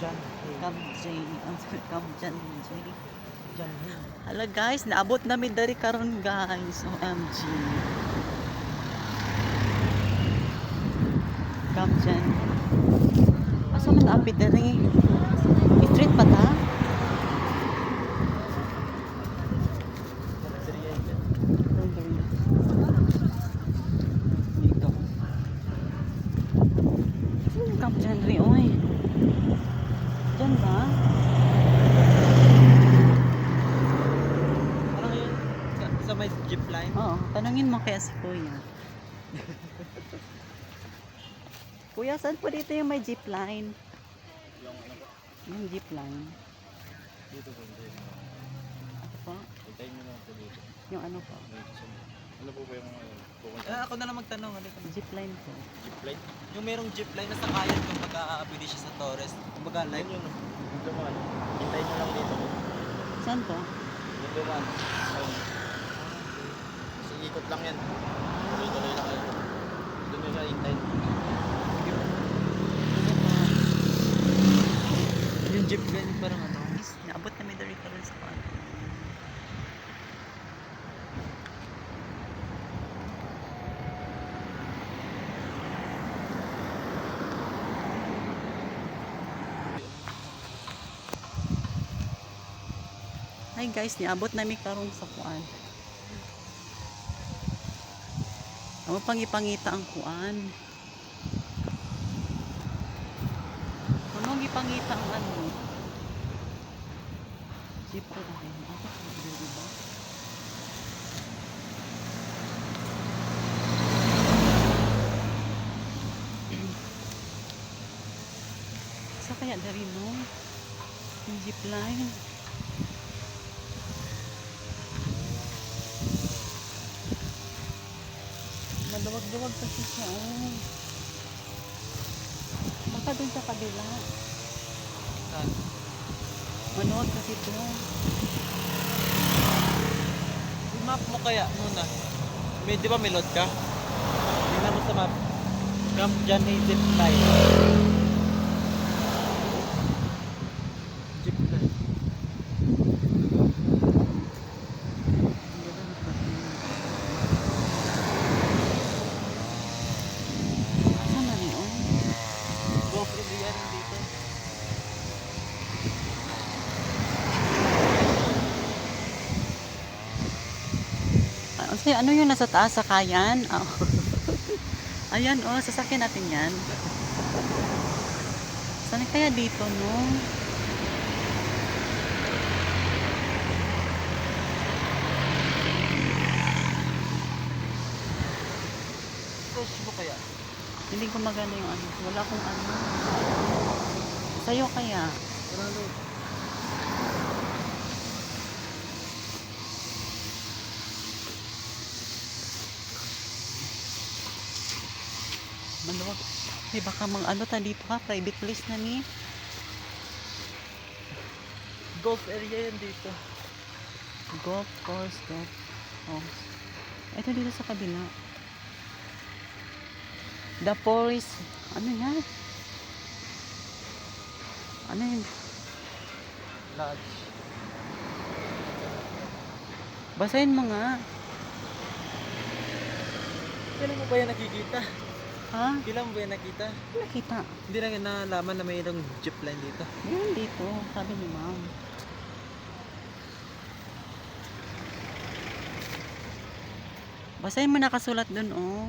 Jan. Kamjan. Jan. Hala guys, naabot namin dari karon guys. OMG. Kamjan. Asa man apid dari? Street pa ta? Dito. Kamjan ri oy. Diyan ba? Parang yun, sa may jeep line. Oo, tanungin mo kaya si Kuya. Kuya, saan po dito yung may jeep line? Yung ano po, Yung jeep line. dito po, dito. Ako po? Hintayin nyo lang po dito. Yung ano po? Ano po ba yung pupunta? Ako na lang magtanong, ano ito? Jeep line po. Jeep line? Yung merong jeep line na sakayan kung pag-aabili siya sa Torres. Kumbaga live yun. Dito man. Hintayin nyo lang dito. Saan po? Dito man. Kasi ikot lang yan. Tuloy-tuloy lang kayo. Doon nyo siya hintayin. Yung jeep line parang ano? Naabot namin dari karon sa kwan. Hi guys, niabot namin karon sa kuan. Amo pang ipangita ang kuan. Ano ipangita ang ano? Jeep line. Ako sa di ba? Sa kaya dari no? Yung jeep line. Maluwag-luwag kasi siya. Oh. Baka dun sa kabila. Saan? Maluwag kasi to. I-map mo kaya muna. May, di ba may load ka? Tingnan mo sa map. Camp John A. Zip Line. Jeep line. Saan na niyon? Go from the yan dito. Ano yung nasa taas sa kayan? Oh. Ayan, oh, sasakyan natin yan. Saan kaya dito, no? Fresh mo kaya? Hindi ko maganda yung ano. Wala akong ano. Sa'yo kaya? Wala load. Maluwag. Eh, baka mang ano ta dito ha? Private place na ni. Golf area yan dito. Golf course, golf course. Ito dito sa kabila. The Forest. Ano yan? Ano yun? Lodge. Basahin mo nga. Kailan mo ba yan nakikita? Ha? Kailan mo ba yan nakita? Nakita. Hindi na nalaman na mayroong jeep line dito. Meron dito. Sabi ni ma'am. Basahin mo nakasulat dun, oh.